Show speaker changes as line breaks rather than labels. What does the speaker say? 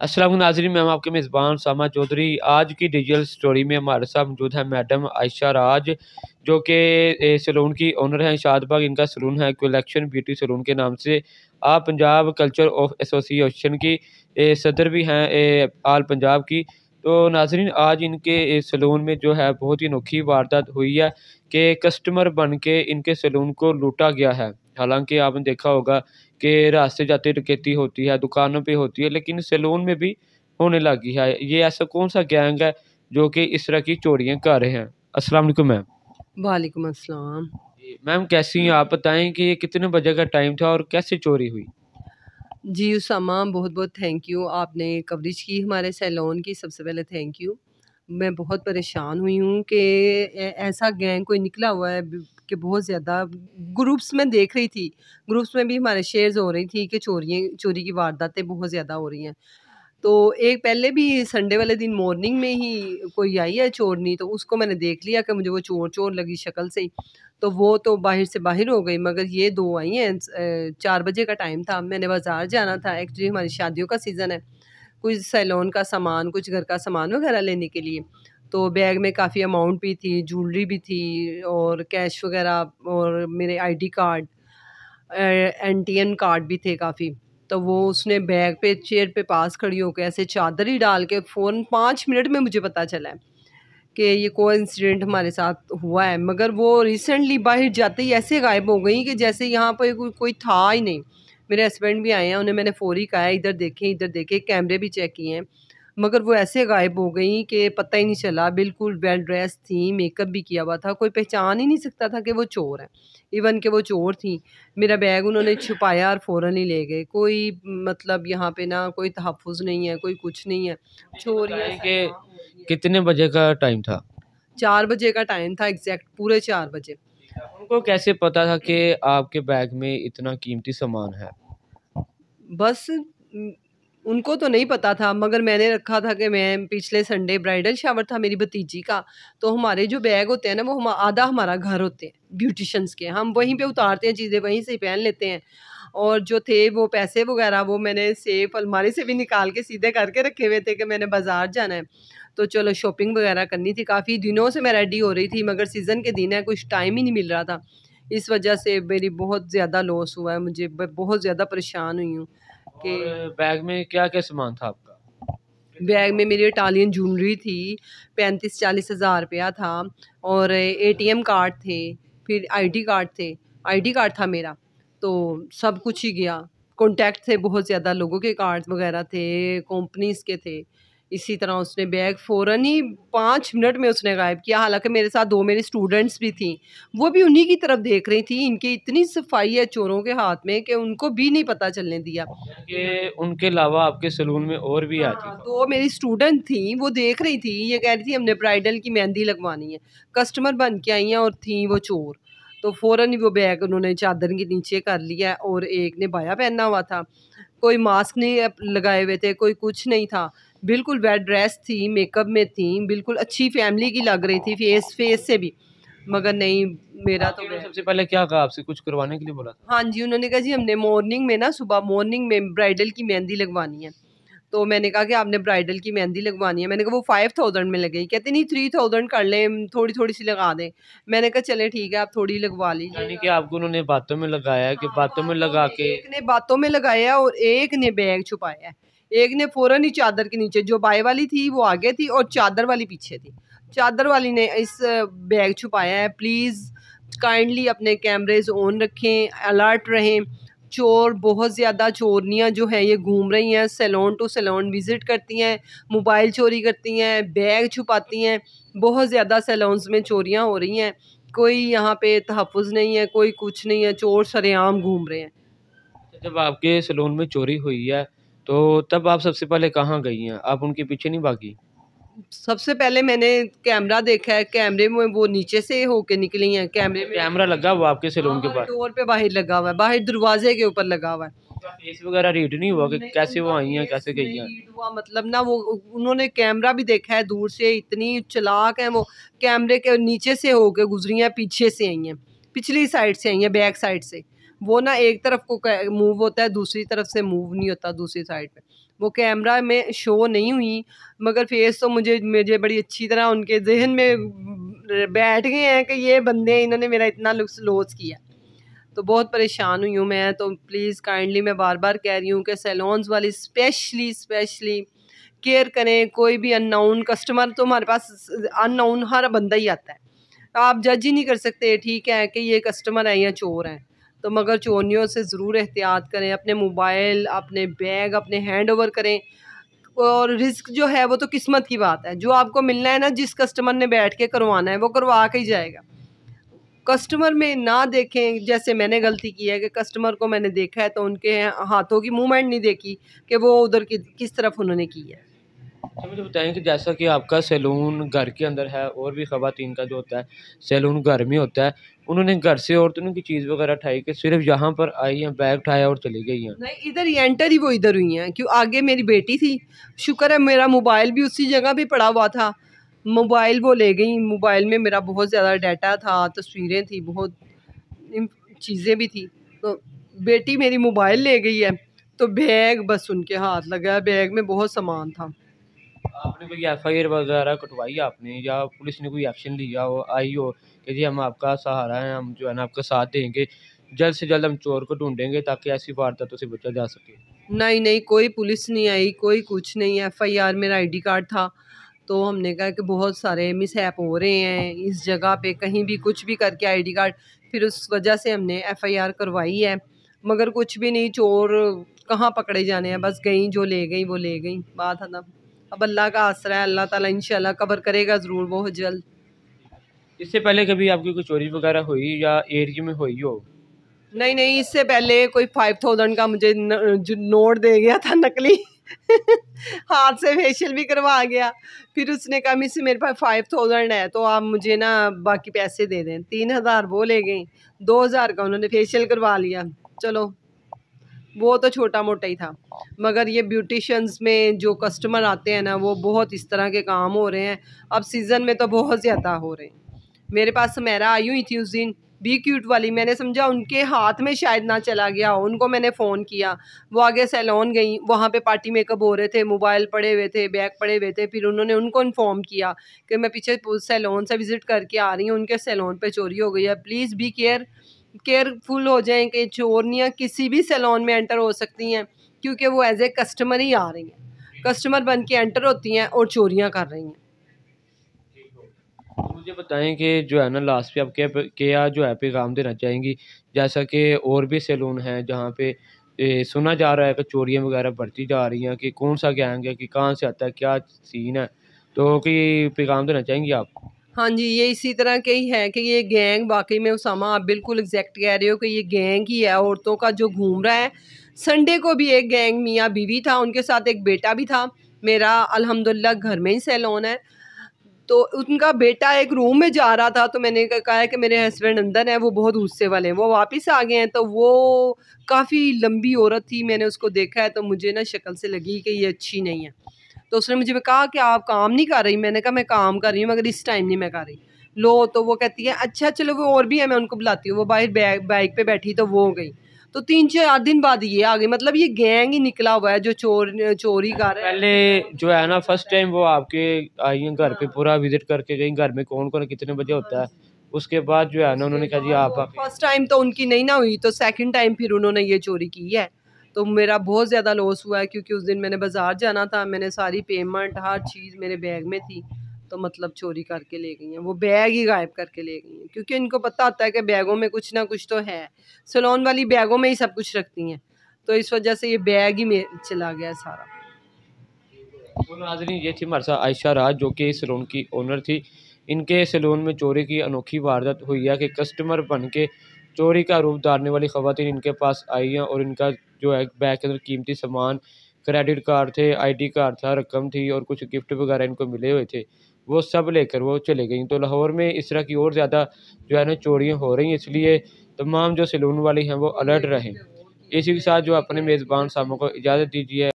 अस्सलाम वालेकुम नाज़रीन, मैं आपके मेज़बान सामा चौधरी। आज की डिजिटल स्टोरी में हमारे साथ मौजूद है मैडम आयशा राज, जो कि सैलून की ओनर हैं। शादबाग इनका सैलून है, कलेक्शन ब्यूटी सैलून के नाम से। आप पंजाब कल्चर ऑफ एसोसिएशन की सदर भी हैं आल पंजाब की। तो नाज़रीन, आज इनके सैलून में जो है बहुत ही अनोखी वारदात हुई है कि कस्टमर बन के इनके सैलून को लूटा गया है। हालाँकि आपने देखा होगा कि रास्ते जाते डकैती होती है, दुकानों पे होती है, लेकिन सैलून में भी होने लगी है। ये ऐसा कौन-सा गैंग है जो कि इस तरह की चोरियाँ कर रहे हैं? अस्सलाम वालेकुम मैम।
वालेकुम अस्सलाम।
जी, मैम कैसी हैं आप? बताएँ कि ये कितने बजे का टाइम था और कैसे चोरी हुई?
जी उसामा, बहुत-बहुत थैंक यू, आपने कवरेज की हमारे सैलून की, सबसे पहले थैंक यू। मैं बहुत परेशान हुई हूँ कि ऐसा गैंग कोई निकला हुआ है कि बहुत ज़्यादा ग्रुप्स में देख रही थी। ग्रुप्स में भी हमारे शेयर्स हो रही थी कि चोरी की वारदातें बहुत ज़्यादा हो रही हैं। तो एक पहले भी संडे वाले दिन मॉर्निंग में ही कोई आई है चोरनी, तो उसको मैंने देख लिया कि मुझे वो चोर लगी शक्ल से ही। तो वो तो बाहर से बाहर हो गई, मगर ये 2 आई हैं। 4 बजे का टाइम था, मैंने बाज़ार जाना था, एक्चुअली हमारी शादियों का सीज़न है। कुछ सैलून का सामान, कुछ घर का सामान वगैरह लेने के लिए। तो बैग में काफ़ी अमाउंट भी थी, ज्वेलरी भी थी और कैश वगैरह और मेरे आईडी कार्ड, एनटीएन कार्ड भी थे काफ़ी। तो वो उसने बैग पे चेयर पे पास खड़ी होके ऐसे चादर ही डाल के फ़ौरन 5 मिनट में मुझे पता चला है कि ये कोइंसिडेंट हमारे साथ हुआ है। मगर वो रिसेंटली बाहर जाते ही ऐसे गायब हो गई कि जैसे यहाँ पे कोई था ही नहीं। मेरे हस्बैंड भी आए हैं, उन्हें मैंने फ़ौरी कहा है इधर देखें, कैमरे भी चेक किए हैं। मगर वो ऐसे गायब हो गई कि पता ही नहीं चला। बिल्कुल वेल ड्रेस थी, मेकअप भी किया हुआ था, कोई पहचान ही नहीं सकता था कि वो चोर हैं। इवन कि वो चोर थी। मेरा बैग उन्होंने छुपाया और फ़ौरन ही ले गए। कोई मतलब यहाँ पे ना कोई तहफ़्फ़ुज़ नहीं है, कोई कुछ नहीं है।
ये
चोरियाँ
बताएँ
सिर्फ़
कि
वहाँ हो रही हैं।
कितने बजे का टाइम था?
4 बजे का टाइम था, एग्ज़ैक्ट पूरे 4 बजे।
उनको कैसे पता था कि आपके बैग में इतना कीमती सामान है?
बस उनको तो नहीं पता था, मगर मैंने रखा था कि मैं पिछले संडे ब्राइडल शावर था मेरी भतीजी का, तो हमारे जो बैग होते हैं ना, वो आधा हमारा घर होते हैं ब्यूटिशियंस के, हम वहीं पे उतारते हैं चीज़ें, वहीं से ही पहन लेते हैं। और जो थे वो पैसे वगैरह वो मैंने सेफ अलमारी से भी निकाल के सीधे करके रखे हुए थे कि मैंने बाज़ार जाना है, तो चलो शॉपिंग वगैरह करनी थी। काफ़ी दिनों से मैं रेडी हो रही थी, मगर सीज़न के दिन है, कुछ टाइम ही नहीं मिल रहा था। इस वजह से मेरी बहुत ज़्यादा लॉस हुआ है, मुझे बहुत ज़्यादा परेशान हुई हूँ कि
और बैग में क्या-क्या सामान था आपका?
बैग में मेरी इटालियन ज्वेलरी थी, 35-40 हज़ार रुपया था और एटीएम कार्ड थे, फिर आईडी कार्ड थे। आईडी कार्ड था मेरा, तो सब कुछ ही गया। कॉन्टैक्ट थे, बहुत ज़्यादा लोगों के कार्ड्स वग़ैरह थे, कंपनीज़ के थे। इसी तरह उसने बैग फ़ौरन ही 5 मिनट में उसने गायब किया। हालाँकि मेरे साथ 2 मेरी स्टूडेंट्स भी थीं, वो भी उन्हीं की तरफ देख रही थी। इनकी इतनी सफाई है चोरों के हाथ में कि उनको भी नहीं पता चलने दिया।
कि उनके अलावा आपके सैलून में और भी आई थी?
हाँ, 2 मेरी स्टूडेंट थी, वो देख रही थी, ये कह रही थी हमने ब्राइडल की मेहंदी लगवानी है। कस्टमर बन के आई हैं और थी वो चोर। तो फ़ौरन ही वो बैग उन्होंने चादर के नीचे कर लिया और एक ने बाया पहना हुआ था। कोई मास्क नहीं लगाए हुए थे, कोई कुछ नहीं था। बिल्कुल वेल ड्रेस थी, मेकअप में थी, बिल्कुल अच्छी फैमिली की लग रही थी फेस फेस से भी। मगर नहीं, मेरा तो
आपके उन्होंने
बैग
सबसे पहले क्या कहा आपसे? कुछ करवाने के लिए बोला था?
हाँ जी, उन्होंने कहा जी हमने मॉर्निंग में ना सुबह मॉर्निंग में ब्राइडल की मेहंदी लगवानी है। तो मैंने कहा कि आपने ब्राइडल की मेहंदी लगवानी है। मैंने कहा वो 5000 में लगेगी। कहते नहीं 3000 कर लें, थोड़ी-थोड़ी सी लगा दें। मैंने कहा चलें ठीक है, आप थोड़ी लगवा
यानी कि
लीजिएगा।
आपको उन्होंने बातों में लगाया है कि
हाँ,
बातों में लगा के
एक ने बातों में लगाया और एक ने बैग छुपाया है। एक ने फ़ौरन ही चादर के नीचे, जो बाएँ वाली थी वो आगे थी और चादर वाली पीछे थी। चादर वाली ने इस बैग छुपाया है। प्लीज़ काइंडली अपने कैमरेज़ ऑन रखें, अलर्ट रहें। चोर बहुत ज़्यादा चोरनियाँ जो हैं ये घूम रही हैं, सैलून टू सैलून विज़िट करती हैं, मोबाइल चोरी करती हैं, बैग छुपाती हैं। बहुत ज़्यादा सैलून्स में चोरियाँ हो रही हैं। कोई यहाँ पे तहफ़्फ़ुज़ नहीं है, कोई कुछ नहीं है, चोर सरेआम घूम रहे हैं।
जब आपके सैलून में चोरी हुई है, तो तब आप सबसे पहले कहाँ गई हैं? आप उनके पीछे नहीं भागी?
सबसे पहले मैंने कैमरा देखा है, कैमरे में वो नीचे से होके निकली हैं, कैमरे
अच्छा,
में
कैमरा लगा हुआ आपके
हाँ,
सैलून के
हाँ,
पास?
डोर पे बाहर लगा हुआ है, बाहर दरवाज़े के ऊपर लगा हुआ है।
उनका फेस वगैरह रीड नहीं हुआ कि
नहीं,
कैसे वो
उनका
आई हैं,
फेस
कैसे गई
नहीं
हैं?
रीड हुआ, मतलब ना वो उन्होंने कैमरा भी देखा है दूर से, इतनी चालाक हैं वो, कैमरे के नीचे से होके गुज़री हैं, पीछे से आई हैं, पिछली साइड से आई हैं, बैक साइड से। वो ना एक तरफ को क मूव होता है, दूसरी तरफ से मूव नहीं होता दूसरी साइड पे। वो कैमरा में शो नहीं हुई, मगर फेस तो मुझे बड़ी अच्छी तरह उनके जहन में बैठ गए हैं कि ये बंदे इन्होंने मेरा इतना लॉस किया। तो बहुत परेशान हुई हूँ मैं। तो प्लीज़ काइंडली मैं बार बार कह रही हूँ कि सैलून्स वाली स्पेशली केयर करें। कोई भी अननोन कस्टमर, तो हमारे पास अननोन हर बंदा ही आता है, आप जज ही नहीं कर सकते ठीक है कि ये कस्टमर है या चोर हैं। तो मगर चोरियों से ज़रूर एहतियात करें, अपने मोबाइल, अपने बैग अपने हैंड ओवर करें। और रिस्क जो है वो तो किस्मत की बात है, जो आपको मिलना है ना, जिस कस्टमर ने बैठ के करवाना है वो करवा के ही जाएगा। कस्टमर में ना देखें, जैसे मैंने गलती की है कि कस्टमर को मैंने देखा है तो उनके हाथों की मूवमेंट नहीं देखी कि वो उधर किस तरफ उन्होंने की है।
अच्छा, मुझे बताएं कि जैसा कि आपका सैलून घर के अंदर है और भी ख़वातीन का जो होता है सैलून घर में होता है, उन्होंने घर से औरतों की चीज़ वगैरह उठाई कि सिर्फ यहाँ पर आई हैं, बैग उठाया और चली गई हैं?
नहीं, इधर ही एंटर ही वो इधर हुई हैं, क्यों आगे मेरी बेटी थी, शुक्र है मेरा मोबाइल भी उसी जगह पे पड़ा हुआ था, मोबाइल वो ले गई। मोबाइल में मेरा बहुत ज़्यादा डाटा था, तस्वीरें थी, बहुत चीज़ें भी थी। तो बेटी मेरी मोबाइल ले गई है, तो बैग बस उनके हाथ लगा है, बैग में बहुत सामान था।
आपने कोई एफआईआर वगैरह कटवाई आपने, या पुलिस ने कोई एक्शन लिया हो, आई हो कि जी हम आपका सहारा हैं, हम जो है ना आपका साथ देंगे, जल्द से जल्द हम चोर को ढूंढेंगे ताकि ऐसी वारदातों से बचा जा सके?
नहीं, कोई पुलिस नहीं आई, कोई कुछ नहीं। एफआईआर मेरा आईडी कार्ड था, तो हमने कहा कि बहुत सारे मिसहैप हो रहे हैं इस जगह पे, कहीं भी कुछ भी करके आईडी कार्ड, फिर उस वजह से हमने एफआईआर करवाई है। मगर कुछ भी नहीं, चोर कहाँ पकड़े जाने हैं, बस गई जो ले गई वो ले गई, बात है ना। अब अल्लाह का आसरा है, अल्लाह ताला इंशाल्लाह कवर करेगा ज़रूर बहुत जल्द।
इससे पहले कभी आपकी कोई चोरी वगैरह हुई या एरिया में हुई हो?
नहीं, इससे पहले कोई 5000 का मुझे जो नोट दे गया था नकली हाथ से फेशियल भी करवा गया। फिर उसने कहा मिस मेरे पास 5000 है, तो आप मुझे ना बाकी पैसे दे दें। 3000 वो ले गई, 2000 का उन्होंने फेशियल करवा लिया। चलो वो तो छोटा मोटा ही था, मगर ये ब्यूटिशियंस में जो कस्टमर आते हैं ना, वो बहुत इस तरह के काम हो रहे हैं। अब सीज़न में तो बहुत ज़्यादा हो रहे हैं। मेरे पास मेरा आई हुई थी उस दिन, बी क्यूट वाली, मैंने समझा उनके हाथ में शायद ना चला गया हो, उनको मैंने फ़ोन किया, वो आगे सैलून गई, वहाँ पे पार्टी मेकअप हो रहे थे, मोबाइल पड़े हुए थे, बैग पड़े हुए थे। फिर उन्होंने उनको इन्फॉर्म किया कि मैं पीछे सैलून से विज़िट करके आ रही हूँ, उनके सैलून पे चोरी हो गई है, प्लीज़ बी केयरफुल हो जाएं कि चोरियाँ किसी भी सैलून में एंटर हो सकती हैं, क्योंकि वो एज ए कस्टमर ही आ रही हैं, कस्टमर बन के एंटर होती हैं और चोरियाँ कर रही हैं।
मुझे बताएं कि जो है ना लास्ट पे आप क्या जो है पैगाम देना चाहेंगी, जैसा कि और भी सैलून हैं जहाँ पे सुना जा रहा है कि चोरियाँ वगैरह बढ़ती जा रही हैं, कि कौन सा गैंग है, कि कहाँ से आता है, क्या सीन है, तो कि पैगाम देना चाहेंगी आप?
हाँ जी, ये इसी तरह के ही है कि ये गैंग, वाकई में उसामा आप बिल्कुल एग्जैक्ट कह रहे हो कि ये गैंग ही है औरतों का जो घूम रहा है। संडे को भी एक गैंग मियाँ बीवी था, उनके साथ एक बेटा भी था। मेरा अल्हम्दुलिल्लाह घर में ही सैलून है, तो उनका बेटा एक रूम में जा रहा था, तो मैंने कहा है कि मेरे हस्बैंड अंदर हैं, वो बहुत गुस्से वाले हैं, वो वापस आ गए हैं। तो वो काफ़ी लंबी औरत थी, मैंने उसको देखा है तो मुझे ना शक्ल से लगी कि ये अच्छी नहीं है। तो उसने मुझे कहा कि आप काम नहीं कर रही? मैंने कहा मैं काम कर रही हूँ, मगर इस टाइम नहीं मैं कर रही। लो, तो वो कहती है अच्छा चलो वो और भी है, मैं उनको बुलाती हूँ। वो बाहर बाइक पे बैठी, तो वो गई। तो 3-4 दिन बाद ये आ गई। मतलब ये गैंग ही निकला हुआ है जो चोरी कर रहा है।
पहले जो है ना फर्स्ट टाइम वो आपके आई हैं घर पे, पूरा विजिट करके गई घर में कौन कौन कितने बजे होता है, उसके बाद जो है ना उन्होंने कहा जी आप
फर्स्ट टाइम तो उनकी नहीं ना हुई, तो सेकंड टाइम फिर उन्होंने ये चोरी की है। तो मेरा बहुत ज़्यादा लॉस हुआ है, क्योंकि उस दिन मैंने बाज़ार जाना था, मैंने सारी पेमेंट हर चीज़ मेरे बैग में थी, तो मतलब चोरी करके ले गई हैं। वो बैग ही गायब करके ले गई हैं, क्योंकि इनको पता होता है कि बैगों में कुछ ना कुछ तो है। सैलून वाली बैगों में ही सब कुछ रखती हैं, तो इस वजह से ये बैग ही में चला गया सारा।
तो नाज़रीन, ये थी हमारे साथ आयशा राज जो कि इस सैलून की ओनर थी। इनके सैलून में चोरी की अनोखी वारदात हुई है कि कस्टमर बन के चोरी का रूप धारने वाली ख़वातीन इनके पास आई हैं और इनका जो है बैग के अंदर कीमती सामान, क्रेडिट कार्ड थे, आईडी कार्ड था, रकम थी और कुछ गिफ्ट वगैरह इनको मिले हुए थे, वो सब लेकर वो चले गई। तो लाहौर में इस तरह की और ज़्यादा जो है ना चोरियाँ हो रही हैं, इसलिए तमाम जो सैलून वाले हैं वो अलर्ट रहें। इसी के साथ जो अपने मेज़बान सामों को इजाज़त दीजिए।